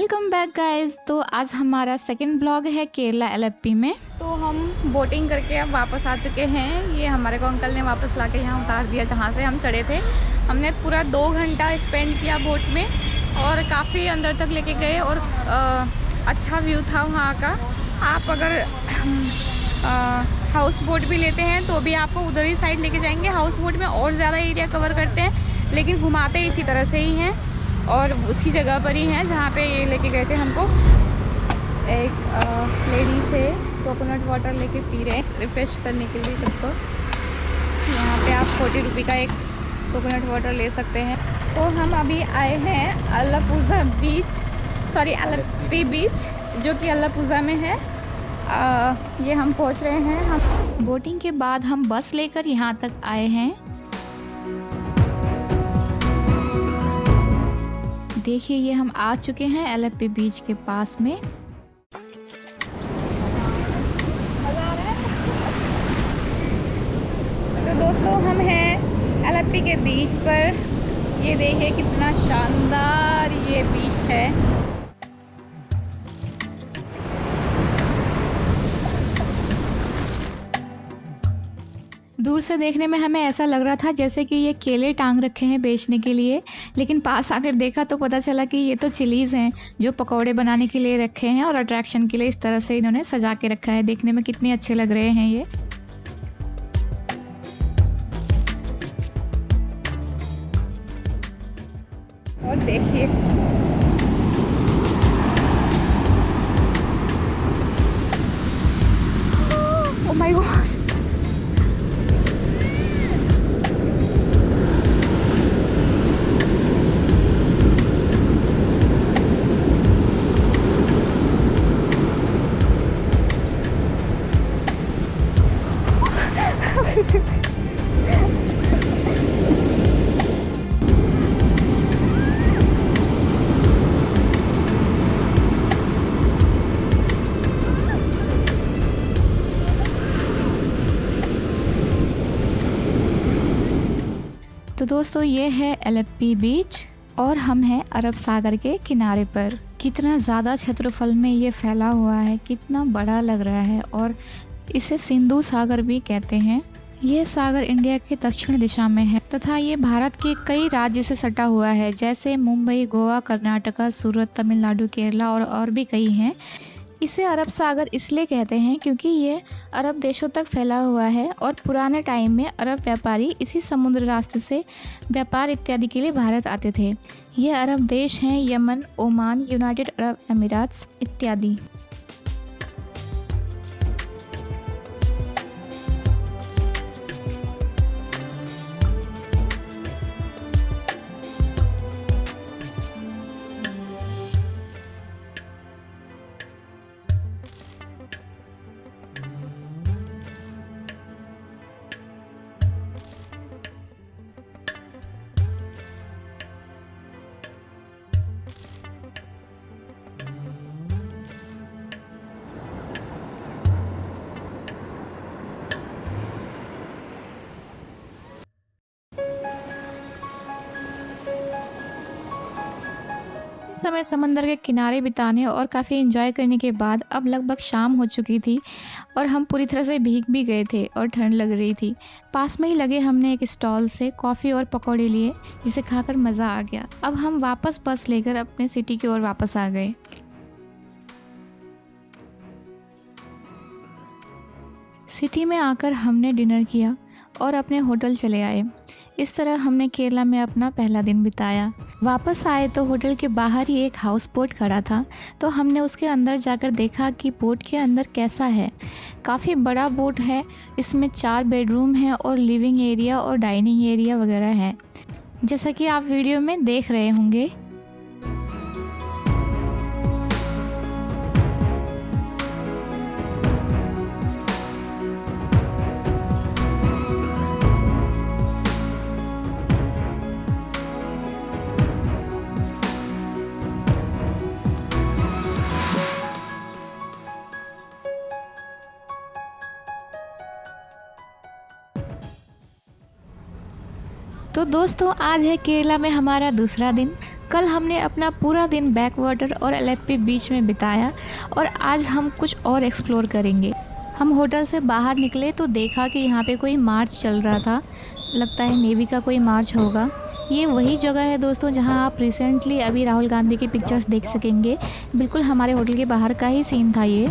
Welcome back guys. तो आज हमारा सेकंड ब्लॉग है केरला एलएपी में। तो हम बोटिंग करके अब वापस आ चुके हैं। ये हमारे को अंकल ने वापस लाके यहाँ उतार दिया जहाँ से हम चढ़े थे। हमने पूरा 2 घंटा स्पेंड किया बोट में और काफ़ी अंदर तक लेके गए और अच्छा व्यू था वहाँ का। आप अगर हाउस बोट भी लेते हैं तो भी आपको उधर ही साइड लेके जाएंगे। हाउस बोट में और ज़्यादा एरिया कवर करते हैं, लेकिन घुमाते इसी तरह से ही हैं और उसी जगह पर ही हैं जहाँ पे ये लेके गए थे हमको। एक लेडी से कोकोनट वाटर लेके पी रहे हैं रिफ्रेश करने के लिए सबको। यहाँ पे आप 40 रुपये का एक कोकोनट वाटर ले सकते हैं। तो हम अभी आए हैं अल्लापुज़ा बीच, सॉरी एलएपी बीच, जो कि अल्लापुज़ा में है। ये हम पहुँच रहे हैं। हम बोटिंग के बाद हम बस लेकर यहाँ तक आए हैं। देखिए ये हम आ चुके हैं एलएपी बीच के पास में। तो दोस्तों हम हैं एलएपी के बीच पर। ये देखिए कितना शानदार ये बीच है। दूर से देखने में हमें ऐसा लग रहा था जैसे कि ये केले टांग रखे हैं बेचने के लिए, लेकिन पास आकर देखा तो पता चला कि ये तो चिलीज़ हैं जो पकौड़े बनाने के लिए रखे हैं और अट्रैक्शन के लिए इस तरह से इन्होंने सजा के रखा है। देखने में कितने अच्छे लग रहे हैं ये। और देखिए ओह माय गॉड, तो दोस्तों ये है एलएपी बीच और हम हैं अरब सागर के किनारे पर। कितना ज़्यादा क्षेत्रफल में ये फैला हुआ है, कितना बड़ा लग रहा है और इसे सिंधु सागर भी कहते हैं। ये सागर इंडिया के दक्षिण दिशा में है तथा ये भारत के कई राज्य से सटा हुआ है, जैसे मुंबई, गोवा, कर्नाटका, सूरत, तमिलनाडु, केरला और भी कई हैं। इसे अरब सागर इसलिए कहते हैं क्योंकि ये अरब देशों तक फैला हुआ है और पुराने टाइम में अरब व्यापारी इसी समुद्र रास्ते से व्यापार इत्यादि के लिए भारत आते थे। ये अरब देश हैं यमन, ओमान, यूनाइटेड अरब अमीरात्स इत्यादि। समय समंदर के किनारे बिताने और काफ़ी एंजॉय करने के बाद अब लगभग शाम हो चुकी थी और हम पूरी तरह से भीग भी गए थे और ठंड लग रही थी। पास में ही लगे हमने एक स्टॉल से कॉफ़ी और पकौड़े लिए, जिसे खाकर मज़ा आ गया। अब हम वापस बस लेकर अपने सिटी की ओर वापस आ गए। सिटी में आकर हमने डिनर किया और अपने होटल चले आए। इस तरह हमने केरला में अपना पहला दिन बिताया। वापस आए तो होटल के बाहर ही एक हाउस बोट खड़ा था, तो हमने उसके अंदर जाकर देखा कि बोट के अंदर कैसा है। काफ़ी बड़ा बोट है, इसमें 4 बेडरूम हैं और लिविंग एरिया और डाइनिंग एरिया वगैरह है, जैसा कि आप वीडियो में देख रहे होंगे। तो दोस्तों आज है केरला में हमारा दूसरा दिन। कल हमने अपना पूरा दिन बैक वाटर और एलेप्पी बीच में बिताया और आज हम कुछ और एक्सप्लोर करेंगे। हम होटल से बाहर निकले तो देखा कि यहाँ पे कोई मार्च चल रहा था। लगता है नेवी का कोई मार्च होगा। ये वही जगह है दोस्तों जहाँ आप रिसेंटली अभी राहुल गांधी की पिक्चर्स देख सकेंगे। बिल्कुल हमारे होटल के बाहर का ही सीन था ये।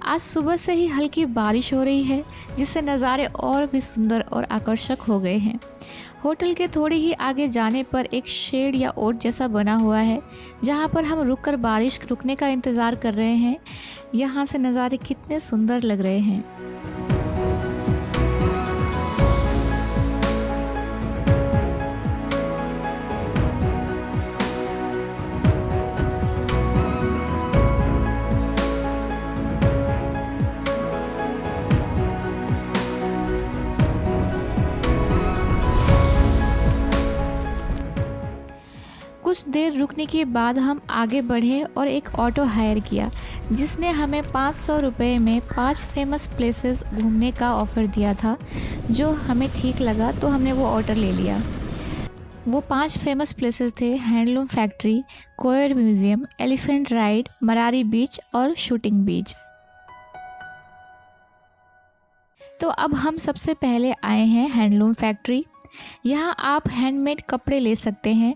आज सुबह से ही हल्की बारिश हो रही है जिससे नज़ारे और भी सुंदर और आकर्षक हो गए हैं। होटल के थोड़ी ही आगे जाने पर एक शेड या ओट जैसा बना हुआ है जहाँ पर हम रुककर बारिश रुकने का इंतज़ार कर रहे हैं। यहाँ से नज़ारे कितने सुंदर लग रहे हैं। कुछ देर रुकने के बाद हम आगे बढ़े और एक ऑटो हायर किया जिसने हमें 500 रुपये में 5 फेमस प्लेसेस घूमने का ऑफ़र दिया था, जो हमें ठीक लगा तो हमने वो ऑटो ले लिया। वो 5 फेमस प्लेसेस थे हैंडलूम फैक्ट्री, कोयर म्यूज़ियम, एलिफेंट राइड, मरारी बीच और शूटिंग बीच। तो अब हम सबसे पहले आए हैं हैंडलूम फैक्ट्री। यहाँ आप हैंडमेड कपड़े ले सकते हैं।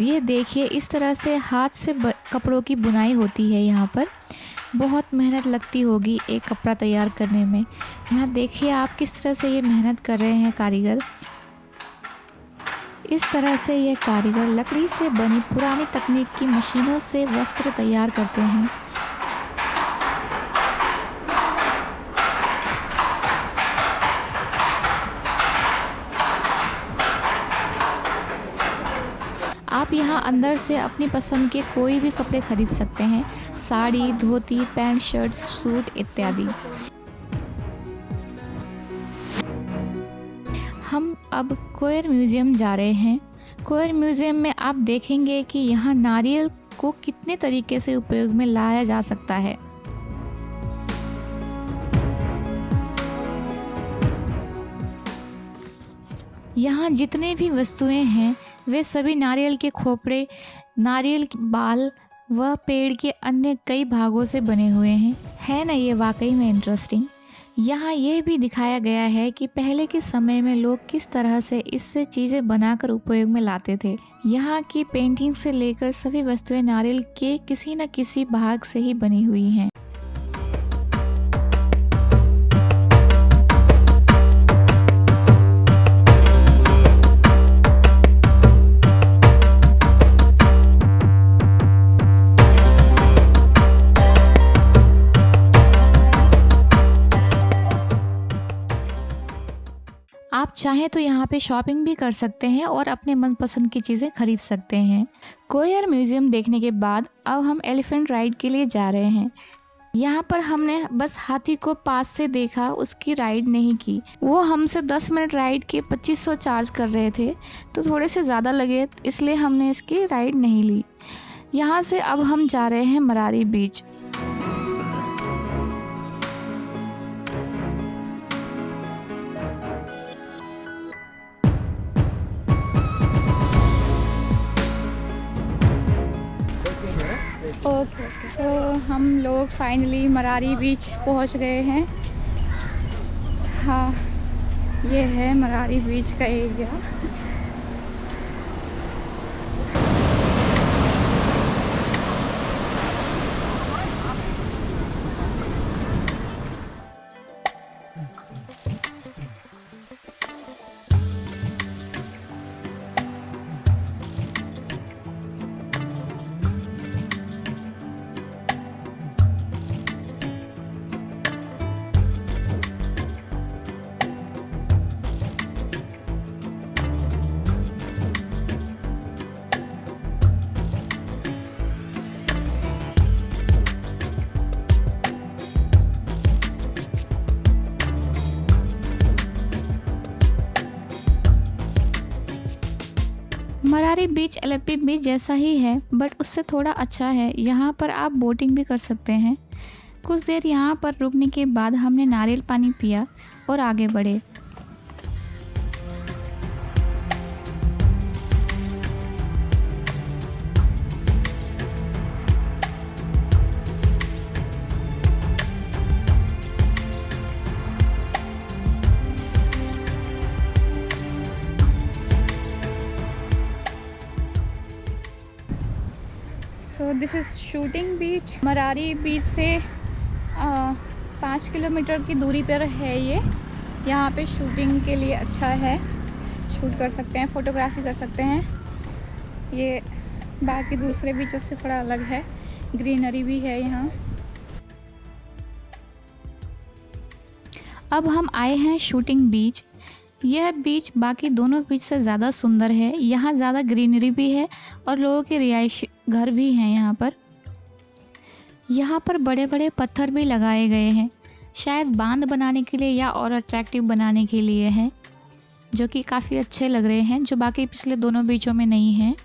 ये देखिए इस तरह से हाथ से कपड़ों की बुनाई होती है। यहाँ पर बहुत मेहनत लगती होगी एक कपड़ा तैयार करने में। यहाँ देखिए आप किस तरह से ये मेहनत कर रहे हैं कारीगर। इस तरह से ये कारीगर लकड़ी से बनी पुरानी तकनीक की मशीनों से वस्त्र तैयार करते हैं। आप यहाँ अंदर से अपनी पसंद के कोई भी कपड़े खरीद सकते हैं, साड़ी, धोती, पैंट, शर्ट, सूट इत्यादि। हम अब कोयर म्यूज़ियम जा रहे हैं। कोयर म्यूज़ियम में आप देखेंगे कि यहाँ नारियल को कितने तरीके से उपयोग में लाया जा सकता है। यहाँ जितने भी वस्तुएं हैं वे सभी नारियल के खोपड़े, नारियल के बाल व पेड़ के अन्य कई भागों से बने हुए हैं। है ना ये वाकई में इंटरेस्टिंग। यहाँ ये भी दिखाया गया है कि पहले के समय में लोग किस तरह से इससे चीज़ें बनाकर उपयोग में लाते थे। यहाँ की पेंटिंग से लेकर सभी वस्तुएं नारियल के किसी न किसी भाग से ही बनी हुई हैं। आप चाहें तो यहाँ पे शॉपिंग भी कर सकते हैं और अपने मनपसंद की चीज़ें खरीद सकते हैं। कोयर म्यूज़ियम देखने के बाद अब हम एलिफेंट राइड के लिए जा रहे हैं। यहाँ पर हमने बस हाथी को पास से देखा, उसकी राइड नहीं की। वो हमसे 10 मिनट राइड के 2500 चार्ज कर रहे थे तो थोड़े से ज़्यादा लगे, इसलिए हमने इसकी राइड नहीं ली। यहाँ से अब हम जा रहे हैं मरारी बीच। ओके तो हम लोग फाइनली मरारी बीच पहुंच गए हैं। हाँ, ये है मरारी बीच का एरिया। मरारी बीच एलेप्पी बीच जैसा ही है बट उससे थोड़ा अच्छा है। यहाँ पर आप बोटिंग भी कर सकते हैं। कुछ देर यहाँ पर रुकने के बाद हमने नारियल पानी पिया और आगे बढ़े। सो दिस इज़ शूटिंग बीच। मरारी बीच से 5 किलोमीटर की दूरी पर है ये। यहाँ पे शूटिंग के लिए अच्छा है, शूट कर सकते हैं, फ़ोटोग्राफी कर सकते हैं। ये बाकी दूसरे बीचों से थोड़ा अलग है, ग्रीनरी भी है यहाँ। अब हम आए हैं शूटिंग बीच। यह बीच बाकी दोनों बीच से ज़्यादा सुंदर है। यहाँ ज़्यादा ग्रीनरी भी है और लोगों के रिहायशी घर भी हैं यहाँ पर। यहाँ पर बड़े बड़े पत्थर भी लगाए गए हैं, शायद बांध बनाने के लिए या और अट्रैक्टिव बनाने के लिए हैं, जो कि काफ़ी अच्छे लग रहे हैं, जो बाकी पिछले दोनों बीचों में नहीं हैं।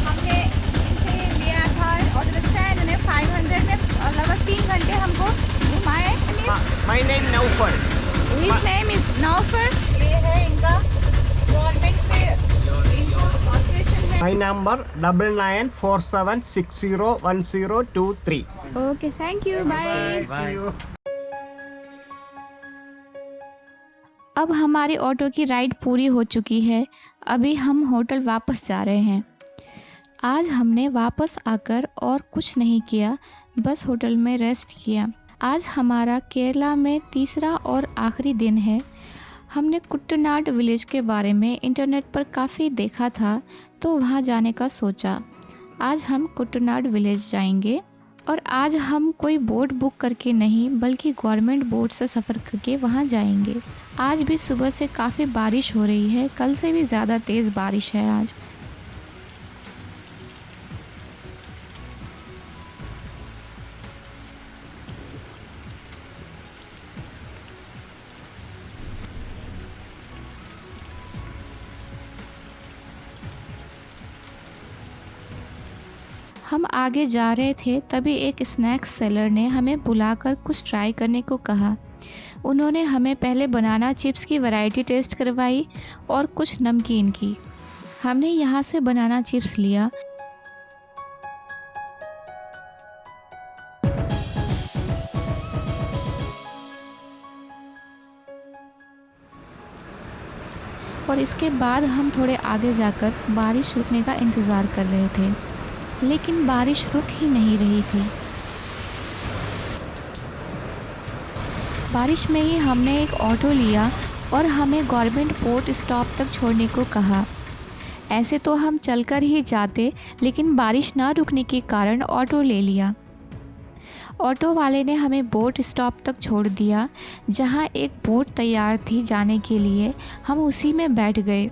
हमने इनसे लिया था ऑटो रिक्शा, इन्होंने 500 में लगभग 3 घंटे हमको घुमाए। My name Naufal. His name is Naufal। ये है इनका गवर्नमेंट से इनको ऑपरेशन है। My number 9947601023. Okay, thank you, bye. See you. अब हमारी ऑटो की राइड पूरी हो चुकी है। अभी हम होटल वापस जा रहे हैं। आज हमने वापस आकर और कुछ नहीं किया, बस होटल में रेस्ट किया। आज हमारा केरला में तीसरा और आखिरी दिन है। हमने कुट्टनाड विलेज के बारे में इंटरनेट पर काफ़ी देखा था, तो वहाँ जाने का सोचा। आज हम कुट्टनाड विलेज जाएंगे और आज हम कोई बोट बुक करके नहीं, बल्कि गवर्नमेंट बोट से सफ़र करके वहाँ जाएंगे। आज भी सुबह से काफ़ी बारिश हो रही है, कल से भी ज़्यादा तेज़ बारिश है आज। हम आगे जा रहे थे, तभी एक स्नैक्स सेलर ने हमें बुलाकर कुछ ट्राई करने को कहा। उन्होंने हमें पहले बनाना चिप्स की वैरायटी टेस्ट करवाई और कुछ नमकीन की। हमने यहाँ से बनाना चिप्स लिया। और इसके बाद हम थोड़े आगे जाकर बारिश रुकने का इंतज़ार कर रहे थे, लेकिन बारिश रुक ही नहीं रही थी। बारिश में ही हमने एक ऑटो लिया और हमें गवर्नमेंट बोट स्टॉप तक छोड़ने को कहा। ऐसे तो हम चलकर ही जाते, लेकिन बारिश ना रुकने के कारण ऑटो ले लिया। ऑटो वाले ने हमें बोट स्टॉप तक छोड़ दिया, जहां एक बोट तैयार थी जाने के लिए। हम उसी में बैठ गए।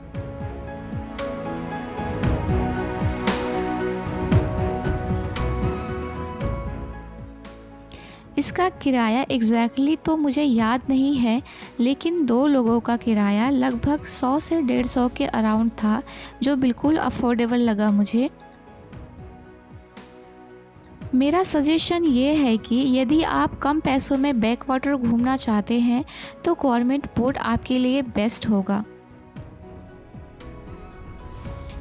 इसका किराया एग्जैक्टली तो मुझे याद नहीं है, लेकिन 2 लोगों का किराया लगभग 100 से 150 के अराउंड था, जो बिल्कुल अफोर्डेबल लगा मुझे। मेरा सजेशन ये है कि यदि आप कम पैसों में बैक वाटर घूमना चाहते हैं तो गवर्नमेंट बोट आपके लिए बेस्ट होगा।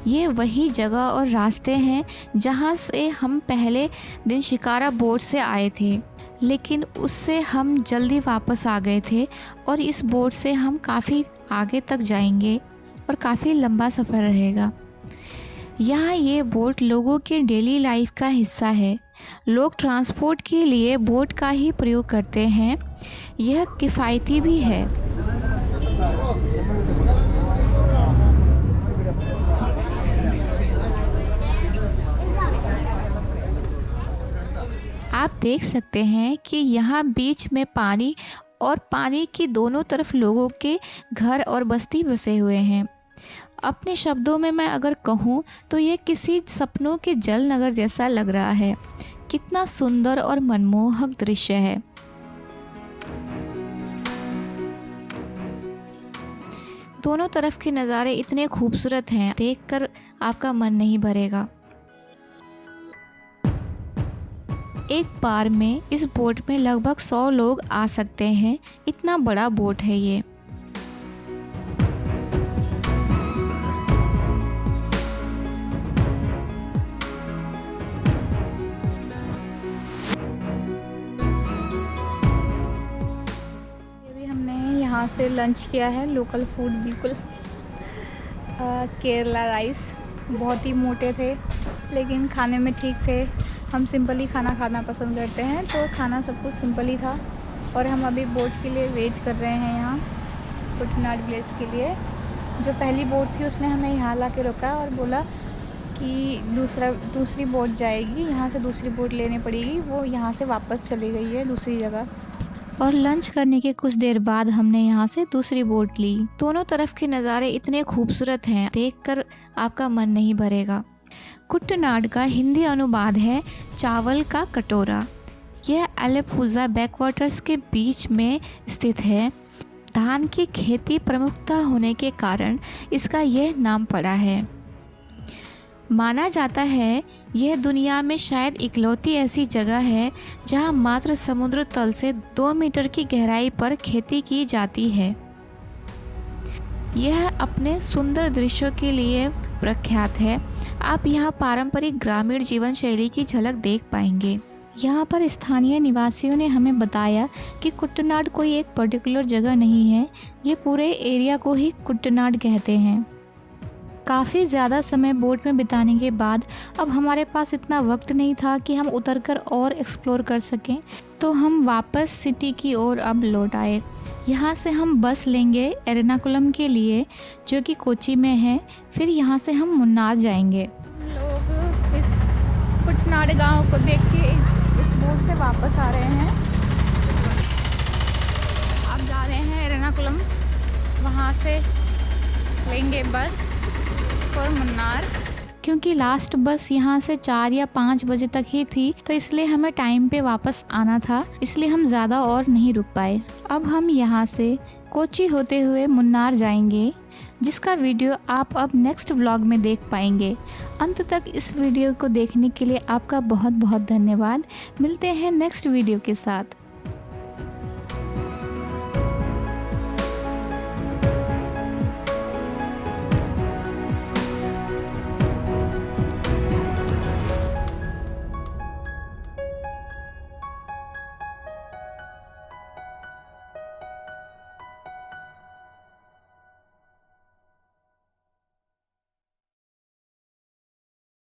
ये वही जगह और रास्ते हैं जहाँ से हम पहले दिन शिकारा बोट से आए थे, लेकिन उससे हम जल्दी वापस आ गए थे और इस बोट से हम काफ़ी आगे तक जाएंगे और काफ़ी लंबा सफ़र रहेगा। यहाँ ये बोट लोगों के डेली लाइफ का हिस्सा है। लोग ट्रांसपोर्ट के लिए बोट का ही प्रयोग करते हैं। यह किफ़ायती भी है। आप देख सकते हैं कि यहाँ बीच में पानी और पानी की दोनों तरफ लोगों के घर और बस्ती बसे हुए हैं। अपने शब्दों में मैं अगर कहूँ तो ये किसी सपनों के जल नगर जैसा लग रहा है। कितना सुंदर और मनमोहक दृश्य है। दोनों तरफ के नज़ारे इतने खूबसूरत हैं, देखकर आपका मन नहीं भरेगा। एक बार में इस बोट में लगभग 100 लोग आ सकते हैं। इतना बड़ा बोट है ये। अभी हमने यहाँ से लंच किया है, लोकल फूड बिल्कुल। केरला राइस बहुत ही मोटे थे लेकिन खाने में ठीक थे। हम सिंपल ही खाना खाना पसंद करते हैं, तो खाना सब कुछ सिंपल ही था। और हम अभी बोट के लिए वेट कर रहे हैं यहाँ कुटनाड विलेज के लिए। जो पहली बोट थी उसने हमें यहाँ ला के रोका और बोला कि दूसरी बोट जाएगी, यहाँ से दूसरी बोट लेनी पड़ेगी। वो यहाँ से वापस चली गई है दूसरी जगह। और लंच करने के कुछ देर बाद हमने यहाँ से दूसरी बोट ली। दोनों तरफ के नज़ारे इतने खूबसूरत हैं, देखकर आपका मन नहीं भरेगा। कुटनाड का हिंदी अनुवाद है चावल का कटोरा। यह अलेप्पूज़ा बैकवाटर्स के बीच में स्थित है। धान की खेती प्रमुखता होने के कारण इसका यह नाम पड़ा है। माना जाता है यह दुनिया में शायद इकलौती ऐसी जगह है जहां मात्र समुद्र तल से 2 मीटर की गहराई पर खेती की जाती है। यह अपने सुंदर दृश्यों के लिए प्रख्यात है। आप यहाँ पारंपरिक ग्रामीण जीवन शैली की झलक देख पाएंगे। यहाँ पर स्थानीय निवासियों ने हमें बताया कि कुटनाड कोई एक पर्टिकुलर जगह नहीं है, ये पूरे एरिया को ही कुटनाड कहते हैं। काफ़ी ज़्यादा समय बोट में बिताने के बाद अब हमारे पास इतना वक्त नहीं था कि हम उतरकर और एक्सप्लोर कर सकें, तो हम वापस सिटी की ओर अब लौट आए। यहाँ से हम बस लेंगे एर्नाकुलम के लिए, जो कि कोची में है। फिर यहाँ से हम मुन्नार जाएंगे। लोग इस कुटनाड गांव को देख के इस बोट से वापस आ रहे हैं। आप जा रहे हैं एर्नाकुलम, वहाँ से लेंगे बस और मुन्नार। क्योंकि लास्ट बस यहाँ से 4 या 5 बजे तक ही थी, तो इसलिए हमें टाइम पे वापस आना था, इसलिए हम ज़्यादा और नहीं रुक पाए। अब हम यहाँ से कोची होते हुए मुन्नार जाएंगे, जिसका वीडियो आप अब नेक्स्ट व्लॉग में देख पाएंगे। अंत तक इस वीडियो को देखने के लिए आपका बहुत बहुत धन्यवाद। मिलते हैं नेक्स्ट वीडियो के साथ।